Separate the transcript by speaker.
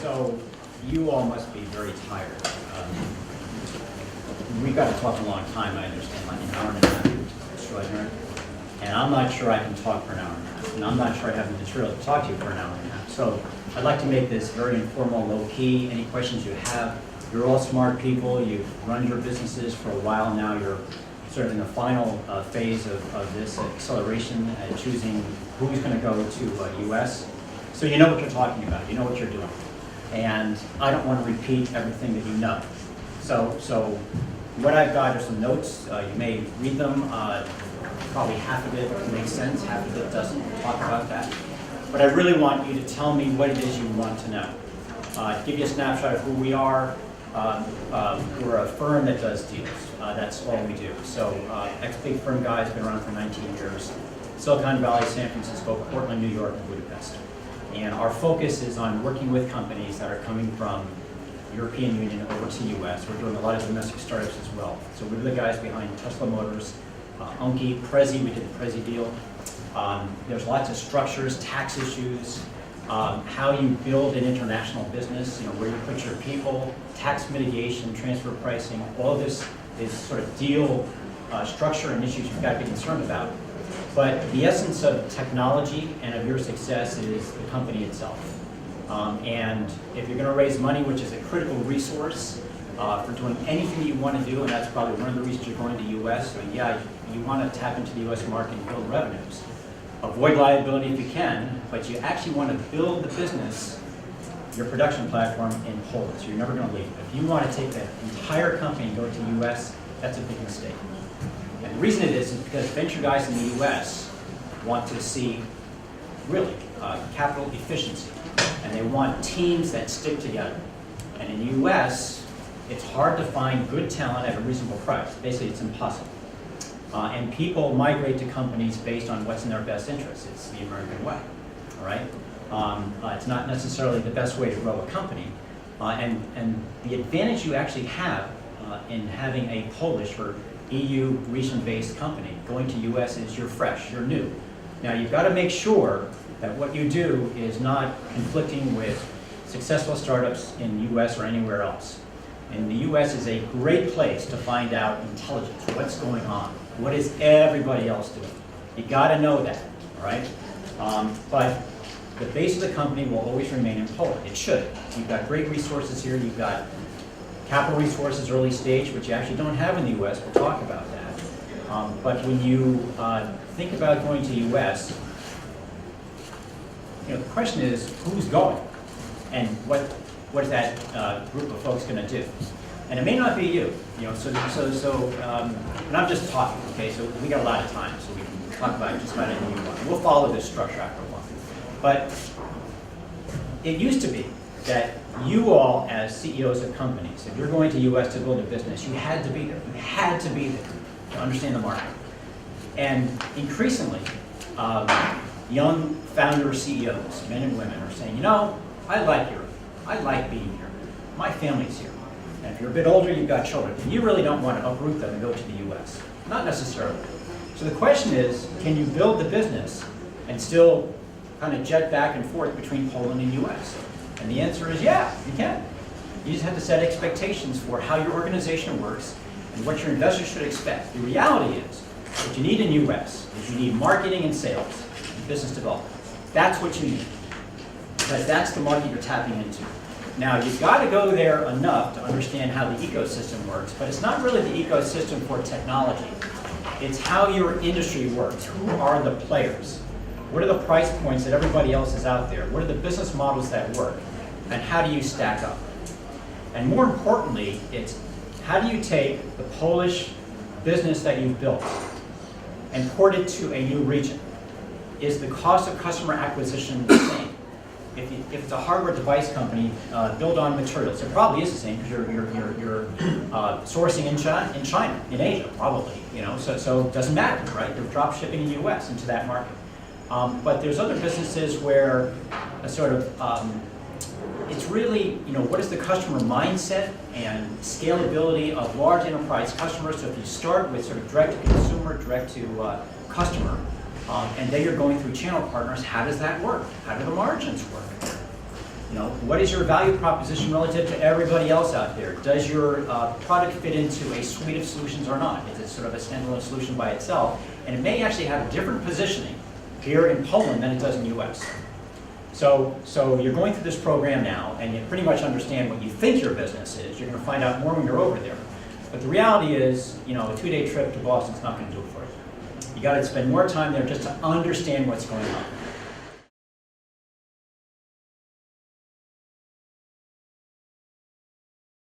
Speaker 1: So you all must be very tired. We've got to talk a long time, I understand, like an hour and a half, which is extraordinary. And I'm not sure I can talk for an hour and a half. And I'm not sure I have the material to talk to you for an hour and a half. So I'd like to make this very informal, low-key. Any questions you have? You're all smart people. You've run your businesses for a while now. You're sort of in the final phase of this acceleration and choosing who's going to go to US. So you know what you're talking about. You know what you're doing. And I don't want to repeat everything that you know. So what I've got are some notes. You may read them. Probably half of it makes sense, half of it doesn't. We'll talk about that. But I really want you to tell me what it is you want to know. Give you a snapshot of who we are. We're a firm that does deals. That's all we do. So ex-big firm guys, been around for 19 years. Silicon Valley, San Francisco, Portland, New York, and Budapest. And our focus is on working with companies that are coming from European Union over to US. We're doing a lot of domestic startups as well. So we're the guys behind Tesla Motors, Unki, Prezi, we did the Prezi deal. There's lots of structures, tax issues, how you build an international business, where you put your people, tax mitigation, transfer pricing, all of this is sort of deal structure and issues you've got to be concerned about. But the essence of technology and of your success is the company itself. And if you're going to raise money, which is a critical resource for doing anything you want to do, and that's probably one of the reasons you're going to the US, so yeah, you want to tap into the US market and build revenues. Avoid liability if you can, but you actually want to build the business, your production platform in Poland, so you're never going to leave. If you want to take the entire company and go to the US, that's a big mistake. And the reason it is because venture guys in the US want to see, really, capital efficiency. And they want teams that stick together. And in the US, it's hard to find good talent at a reasonable price. Basically, it's impossible. And people migrate to companies based on what's in their best interest. It's the American way, all right? It's not necessarily the best way to grow a company. And the advantage you actually have in having a Polish or EU region-based company going to US is you're fresh, you're new. Now, you've got to make sure that what you do is not conflicting with successful startups in the US or anywhere else. And the US is a great place to find out intelligence, what's going on, what is everybody else doing. You got to know that, all right? But the base of the company will always remain in Poland. It should. You've got great resources here. You've got capital resources early stage, which you actually don't have in the US. We'll talk about that. But when you think about going to the US, the question is, who's going? And what is that group of folks going to do? And it may not be you. And I'm just talking, okay? So we got a lot of time, so we can talk about just about anything you want. We'll follow this structure after a while. But it used to be that you all, as CEOs of companies, if you're going to US to build a business, you had to be there. You had to be there to understand the market. And increasingly, young founder CEOs, men and women, are saying, I like Europe. I like being here. My family's here. And if you're a bit older, you've got children. And you really don't want to uproot them and go to the US. Not necessarily. So the question is, can you build the business and still kind of jet back and forth between Poland and US? And the answer is, yeah, you can. You just have to set expectations for how your organization works and what your investors should expect. The reality is, what you need in US is you need marketing and sales and business development. That's what you need. Because that's the market you're tapping into. Now, you've got to go there enough to understand how the ecosystem works, but it's not really the ecosystem for technology. It's how your industry works. Who are the players? What are the price points that everybody else is out there? What are the business models that work? And how do you stack up? And more importantly, it's how do you take the Polish business that you've built and port it to a new region? Is the cost of customer acquisition the same? If it's a hardware device company, build on materials, it probably is the same because you're sourcing in China, in Asia, probably. So it doesn't matter, right? You're drop shipping in the US into that market. But there's other businesses where it's really, what is the customer mindset and scalability of large enterprise customers? So if you start with sort of direct to consumer, direct to customer, and then you're going through channel partners, how does that work? How do the margins work? You know, what is your value proposition relative to everybody else out there? Does your product fit into a suite of solutions or not? Is it sort of a standalone solution by itself? And it may actually have a different positioning here in Poland than it does in the US. So you're going through this program now, and you pretty much understand what you think your business is. You're going to find out more when you're over there. But the reality is, you know, a 2-day trip to Boston's not going to do it for you. You got to spend more time there just to understand what's going on.